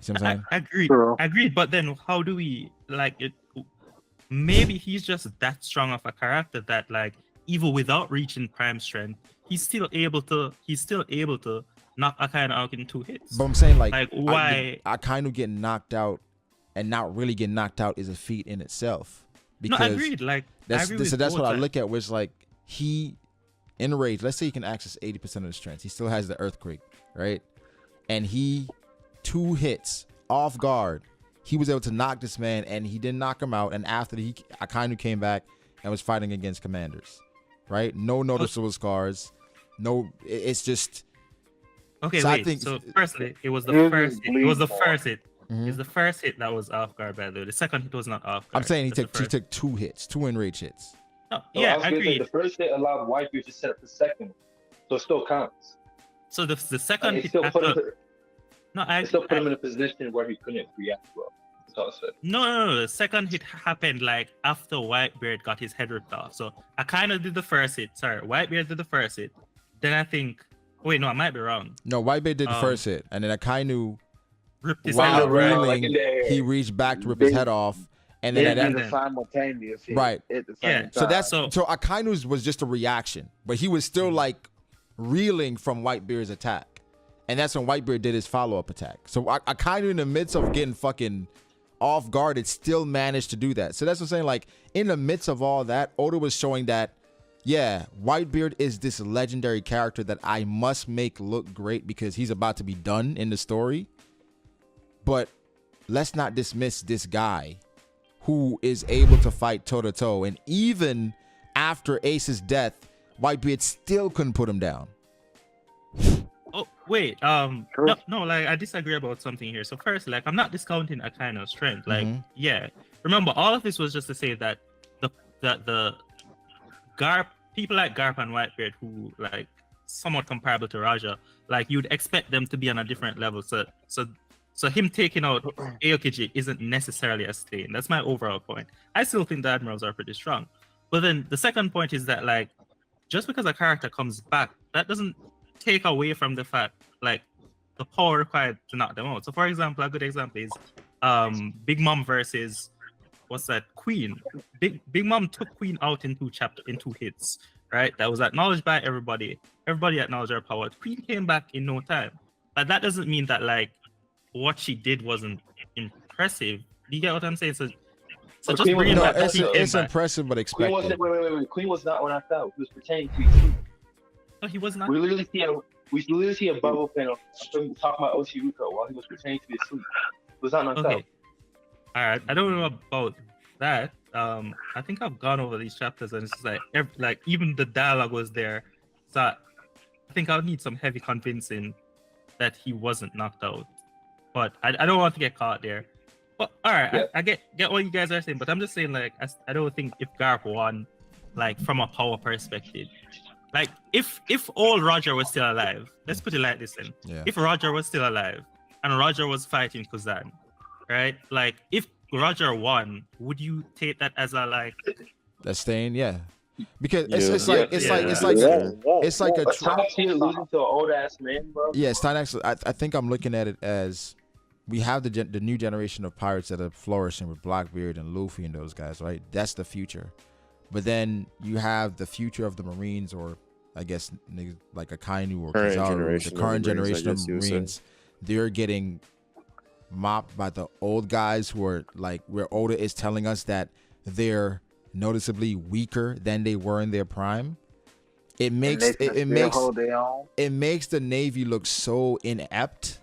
See what I'm saying? Agreed. True. Agreed. But then how do we like it? Maybe he's just that strong of a character that like even without reaching prime strength, he's still able to knock Akainu out in 2 hits. But I'm saying like why I kind of get knocked out and not really get knocked out is a feat in itself. Because no, agreed. Like that's I so that's what I like, look at, which like he in rage, let's say he can access 80% of the strength. He still has the earthquake, right? And he 2 hits off guard. He was able to knock this man, and he didn't knock him out. And after Akainu came back and was fighting against commanders, right? No noticeable scars. No, it's just okay. so Wait. I think, so firstly, it was the It first. Hit. It was the first hit. Mhm. It's the first hit that was off guard. By the way, the second hit was not off guard. I'm saying he That's the took first. 2 hits, 2 enrage hits. No, So yeah, I was gonna say, agreed. the first hit allowed Whitebeard to set up the second, so it still counts. So the second It hit still put him. after. No, It still put him in a position where he couldn't react well. That's all I said. No. The second hit happened like after Whitebeard got his head ripped off. So I kind of did the first hit. Sorry, Whitebeard did the first hit. Then I think. Wait, no, I might be wrong. No, Whitebeard did the first hit, and then Akainu, Ripped his while head off. around, like reeling, in the air. he reached back to rip his head off, and then They at did that, the simultaneous hit Right. at the Yeah. same so time. that's So- so Akainu's was just a reaction, but he was still like reeling from Whitebeard's attack, and that's when Whitebeard did his follow-up attack. So Akainu, in the midst of getting fucking off guard, it still managed to do that. So that's what I'm saying. Like in the midst of all that, Oda was showing that, yeah, Whitebeard is this legendary character that I must make look great because he's about to be done in the story. But let's not dismiss this guy who is able to fight toe to toe, and even after Ace's death, Whitebeard still couldn't put him down. Oh wait, True. no, like I disagree about something here. So first, like I'm not discounting Akaino's strength. Like, Mhm. yeah, remember all of this was just to say that the Garp people like Garp and Whitebeard who like somewhat comparable to Raja, like you'd expect them to be on a different level. So him taking out aokiji isn't necessarily a stain. That's my overall point. I still think the Admirals are pretty strong. But then the second point is that like just because a character comes back, that doesn't take away from the fact like the power required to knock them out. So for example, a good example is Big Mom versus what's that? Queen. Big Mom took Queen out in 2 hits, right? That was acknowledged by everybody. Everybody acknowledged her power. Queen came back in no time. But that doesn't mean that like what she did wasn't impressive. Do you get what I'm saying? So But just Queen was bringing not- that it's Queen came it's back. impressive but Queen expected. wasn't. Wait. Queen was not when I fell. He was pretending to be asleep. No, he was not. We literally see a bubble panel talking about Oshiruko while he was pretending to be asleep. It was not knocked Okay. out. All right. I don't know about that. I think I've gone over these chapters and it's just like even the dialogue was there. So I think I'll need some heavy convincing that he wasn't knocked out. But I don't want to get caught there. But all right, Yeah. I get what you guys are saying, but I'm just saying like I don't think if Garp won, like from a power perspective, like if old Roger was still alive, let's put it like this then. Yeah. If Roger was still alive and Roger was fighting Kuzan, right? Like if Roger won, would you take that as a like? That stain, yeah. Because Yeah. it's like Yeah. it's like a But top tier losing to an old ass man, bro. yeah. Stein actually, I think I'm looking at it as we have the new generation of pirates that are flourishing with Blackbeard and Luffy and those guys, right? That's the future. But then you have the future of the Marines, or I guess niggas like Akainu or Current Kizaru, generation the of current Marines, I generation of guess you would say. Marines. They're getting mopped by the old guys who are like where Oda is telling us that they're noticeably weaker than they were in their prime. It makes hold their own. it makes the Navy look so inept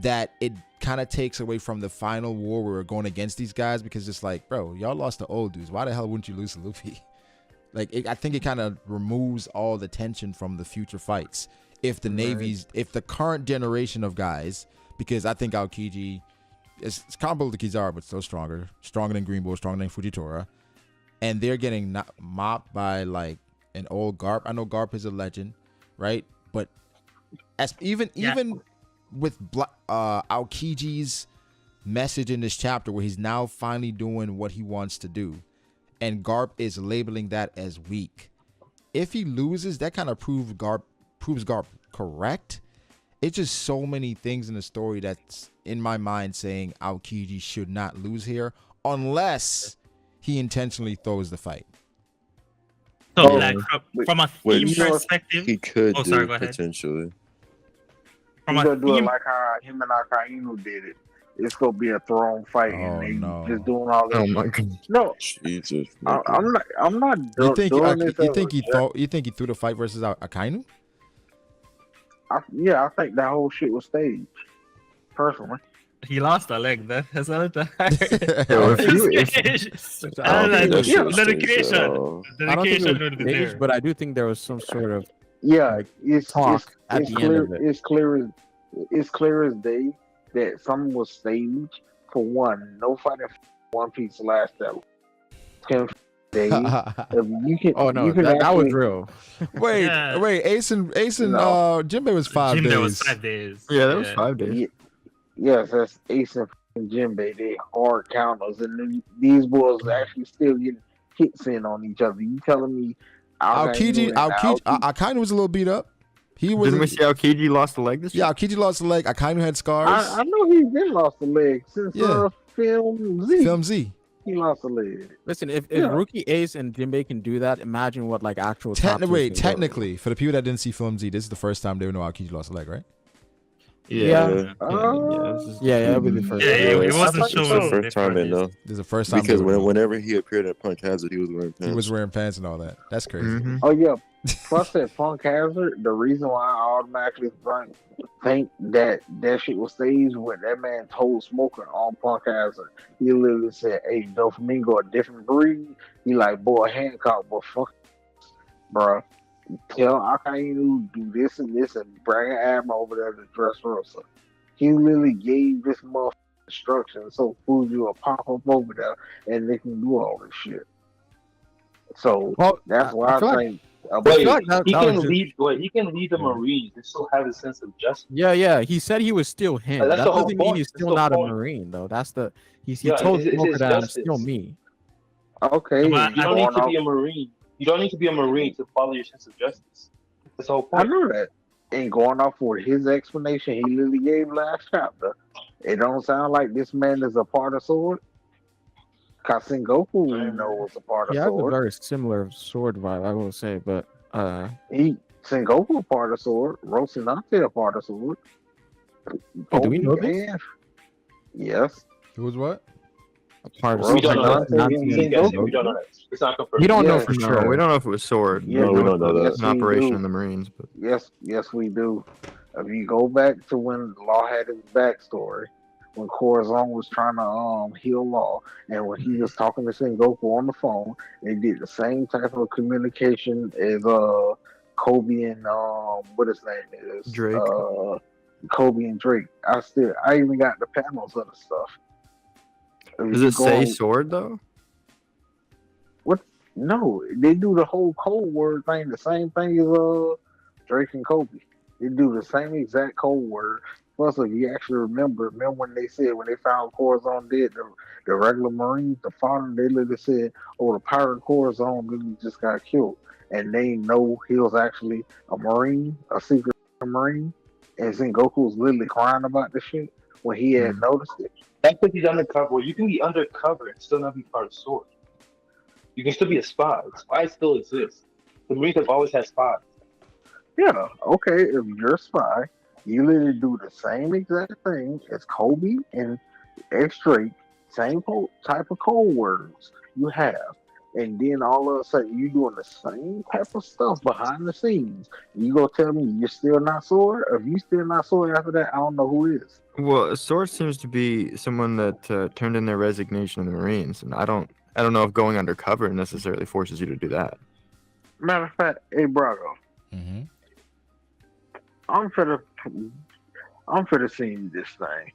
that it kind of takes away from the final war where we're going against these guys, because it's like, bro, y'all lost the old dudes. Why the hell wouldn't you lose to Luffy? I think it kind of removes all the tension from the future fights if the Navy's, if the current generation of guys, because I think aokiji it's comparable to Kizaru, but still stronger than Green Bull, stronger than Fujitora, and they're getting mopped by like an old Garp. I know Garp is a legend, right? But as even with aokiji's message in this chapter, where he's now finally doing what he wants to do, and Garp is labeling that as weak. If he loses, that kind of proves Garp correct, it's just so many things in the story that's in my mind saying aokiji should not lose here unless he intentionally throws the fight. So, Oh, like, from a theme which perspective, he could Oh, do sorry, go ahead. potentially. from He's a gonna do it theme, like how him and Akainu did it. It's gonna be a throne fight, Oh, and they no. just doing all this. Oh my god. No, Jesus. I'm not. I'm not You think doing this. you think he threw the fight versus Akainu? Yeah, I think that whole shit was staged. Personally, he lost a leg. That's all the Yo, I don't think that shit was staged at dedication. all. I don't think it Dedication was would be staged, there. but I do think there was some sort of yeah, Like, it's talk at it's the clear. end of it. It's clear as day that something was staged. For one, no fighting One Piece last that 10 days. You can. Oh no, you can that was actually- real. Wait, Yeah. wait, Ace and No. Jinbei was 5 days. Jinbei was 5 days. Yeah, that was 5 days. Ye- Yes, that's Ace and Jinbei. They hard counters, and then these boys actually still getting hits in on each other. You telling me Akainu was a little beat up. He was. Didn't we see how Aokiji lost a leg this Yeah, Aokiji lost a leg. Akainu had scars. I know he's been lost a leg since Yeah. Film Z. Film Z. He lost a leg. Listen, if Yeah. Rookie Ace and Jinbei can do that, imagine what like actual top tiers can go. Technically, for the people that didn't see Film Z, this is the first time they know Aokiji lost a leg, right? Yeah. Yeah. Yeah, that would be the first. Yeah, time. it wasn't It's showing the first time they know. This is the first time Because they would know. whenever he appeared at Punk Hazard, he was wearing pants. He was wearing pants and all that. That's crazy. Mhm. Oh yeah. Plus that Punk Hazard, the reason why I automatically think that shit was staged when that man told Smoker on Punk Hazard. He literally said, "Hey, Doflamingo, a different breed." He like, "Boy, Hancock, but fuck, bruh. Tell Akainu do this and this and bring an Admiral over there to Dressrosa." He literally gave this motherfucker instructions so Fuji will pop up over there and they can do all this shit. So Well, that's why I feel like- think. I feel like that he was can just- lead. Wait, he can lead the Marines and still have a sense of justice. Yeah. He said he was still him. That's That the whole doesn't mean point. he's That's still the not a point. Marine though. That's the he Yeah, told it's Smoker his that I'm justice. still me. Okay, But You don't need going to off- be a Marine. You don't need to be a Marine to follow your sense of justice. That's the whole I point. know that. And going off for his explanation he literally gave last chapter, it don't sound like this man is a part of Sword. Cause Sengoku we know was a part of He has a Sword. very similar sword vibe, I will say, but Sengoku a part of Sword. Rocinante a part of Sword. Hey, do we know Kobe this? and- Yes. It was what? a part of Well, We don't know not- that. not- Sengoku- He's guessing. We don't know that. It's not confirmed. We don't know Yeah, for no, sure. We don't know if it was sword. Yeah, No, we don't know that. yes, An we operation do. in the Marines, but Yes, we do. If you go back to when Law had his backstory, when Corazon was trying to heal Law, and when he was talking to Sengoku on the phone, they did the same type of communication as Kobe and what his name is Drake. Kobe and Drake. I even got the panels of the stuff. If does you it say go- sword though? No, they do the whole code word thing, the same thing as Drake and Kobe. They do the same exact code word. Plus, if you actually remember when they said when they found Corazon dead, the regular Marines, the father, they literally said, "Oh, the pirate Corazon literally just got killed," and they know he was actually a Marine, a secret Marine, and Sengoku was literally crying about the shit when he had noticed it. That's because he's undercover. You can be undercover and still not be part of Sword. You can still be a spy. Spies still exist. The Marines have always had spies. Yeah, okay, if you're a spy, you literally do the same exact thing as Kobe and X Drake, same type of code words you have. And then all of a sudden you doing the same type of stuff behind the scenes. You gonna tell me you're still not Sword? If you still not Sword after that, I don't know who is. Well, sword seems to be someone that turned in their resignation in the Marines, and I don't know if going undercover necessarily forces you to do that. Matter of fact, hey Brago, Mm-hmm. I'm finna see this thing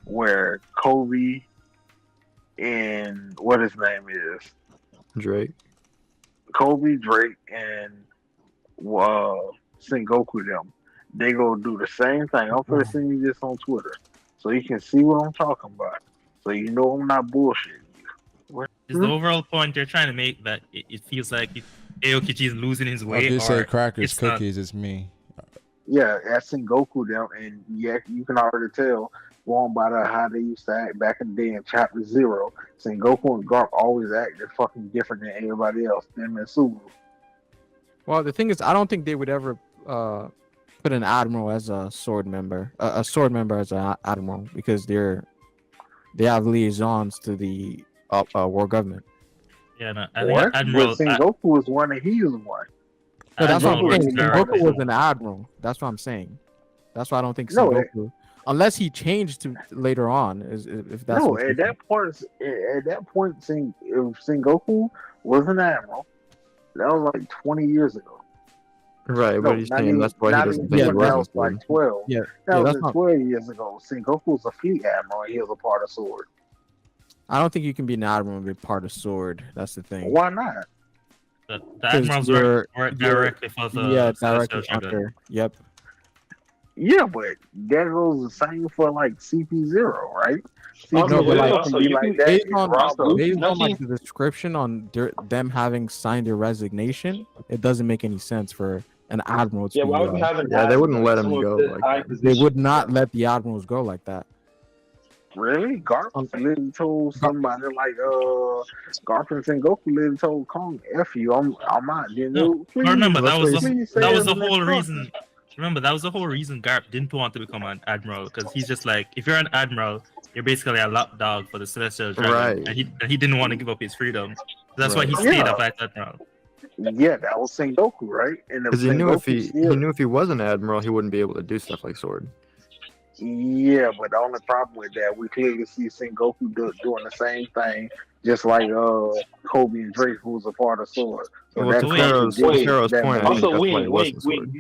where Kobe and what his name is. Drake. Kobe, Drake, and Sengoku them. They gonna do the same thing. I'm gonna send you this on Twitter so you can see what I'm talking about. So you know I'm not bullshitting you. Is the overall point you're trying to make that it feels like Aokiji is losing his If way? you say or crackers, it's not- cookies, it's me. Yeah, that's Sengoku them, and yeah, you can already tell going by how they used to act back in the day in Chapter Zero. Sengoku and Garp always acted fucking different than everybody else. Them and Subaru. Well, the thing is, I don't think they would ever put an admiral as a sword member, a sword member as an admiral, because they have liaisons to the war government. Yeah, no, I think What? But Admiral. Sengoku was one and he was one. No, that's what Admiral I'm works saying. directly. Sengoku was an admiral. That's what I'm saying. That's why I don't think No, Sengoku, unless he changed to later on, if that's No, what you're at that point, if Sengoku was an admiral, that was like 20 years ago. Right, No, but he's not saying even, that's why he not doesn't even think he 20, that was was like one. 12. Yeah, That yeah, was that's not. 12 years ago. Sengoku was a fleet admiral and he was a part of Sword. I don't think you can be an admiral and be part of sword. That's the thing. Why not? The 'Cause Admirals you're- work you're- directly for the Yeah, Celestial directly Dragon. under. Yep. Yeah, but that goes the same for like CP0, right? Also, No, but like, CP0 can be you like can- that. based and on Rob Luke. based on like Nothing- the description on them having signed their resignation, it doesn't make any sense for an admiral to Yeah, be, why would we have an Yeah, they wouldn't admiral, let him someone go with like high that. they position? would not let the admirals go like that. Really? Garp literally told somebody like Garp and Sengoku literally told Kong, F you, I'm out. Then No, please, remember that was please say that was it the in that whole truck. reason. Remember that was the whole reason Garp didn't want to become an admiral, because he's just like, if you're an admiral, you're basically a lapdog for the Celestial Dragon, Right. and he didn't want to give up his freedom. That's why he Right. stayed Yeah. up as admiral. Yeah, that was Sengoku, right? And Because he knew if Sengoku he knew if he was an admiral, he wouldn't be able to do stuff like sword. Yeah, but the only problem with that, we clearly see Sengoku doing the same thing, just like Kobe and Drake, who was a part of Sword. So Well, that to wait, Pharaoh's contradicts that point, I belief. think Also, that's why he wait, wasn't wait. sword.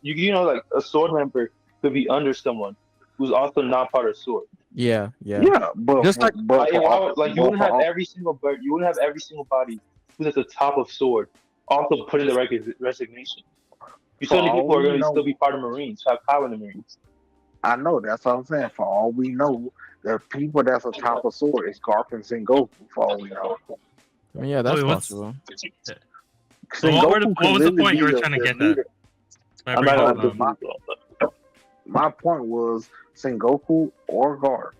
You know, like a sword member could be under someone who's also not part of sword. Yeah. Yeah, but Just like- but Like, for all- like you but wouldn't for have all- every single bird. You wouldn't have every single body who's at the top of sword also put in the resignation. You For so many all people are we going to know- still be part of Marines, have power in the Marines. I know that's what I'm saying. For all we know, the people that's atop of Sword is Garp and Sengoku. For all we know, I mean, yeah, that's Wait, what's- possible. So what Sengoku was could the literally point you be were trying to the get leader. at? By I'm bringing not up, going to My point was Sengoku or Garp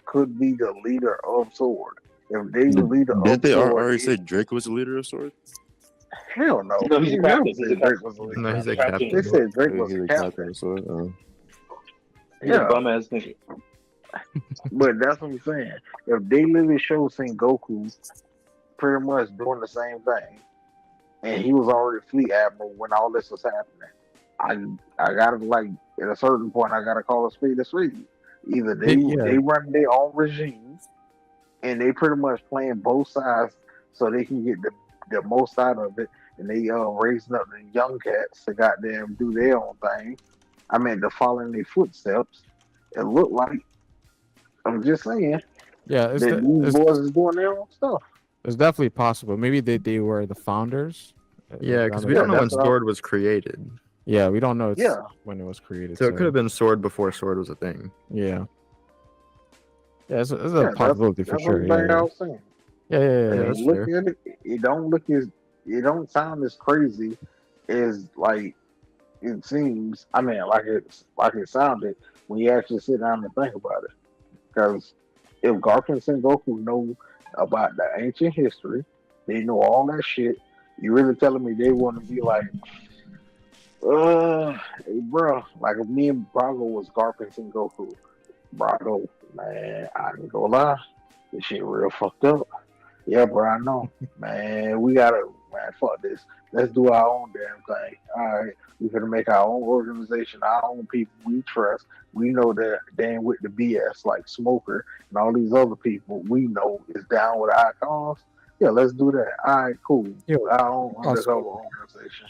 could be the leader of Sword. If they the leader Did of they Sword, already say Drake was the leader of Sword? hell no. No, he's They a never captain. said He's a Drake captain. was the leader. No, he's a Captain. They captain. said Drake He's was the the captain captain. of Sword. He's a Yeah, bum ass nigga. but that's what I'm saying. If they literally show Sengoku pretty much doing the same thing, and he was already fleet admiral when all this was happening, I gotta like at a certain point I gotta call a spade a spade. Either they run their own regime, and they pretty much playing both sides so they can get the most out of it, and they raising up the young cats to goddamn do their own thing. I mean, to follow in their footsteps. It looked like, I'm just saying, Yeah, that these boys is doing their own stuff. it's definitely possible. Maybe they were the founders. Yeah, because we Yeah, don't know when that's what sword was created. Yeah, we don't know Yeah. when it was created. So it could have been sword before sword was a thing. Yeah. Yeah, it's a Yeah, possibility for that's sure. what I Yeah, was saying. yeah. And That's look fair. at it, it don't sound as crazy as like it seems. I mean, like it sounded when you actually sit down and think about it. Because if Garp and Sengoku know about the ancient history, they know all that shit. You really telling me they want to be like, hey, bro, like if me and Brago was Garp and Sengoku, Brago, man, I ain't gonna lie, this shit real fucked up. Yeah, bro, I know, man. We gotta, man, fuck this. Let's do our own damn thing. All right, we gonna make our own organization, our own people we trust. We know that they ain't with the BS like Smoker and all these other people we know is down with our cause. Yeah, let's do that. All right, cool. Yeah, Our own awesome. undercover organization.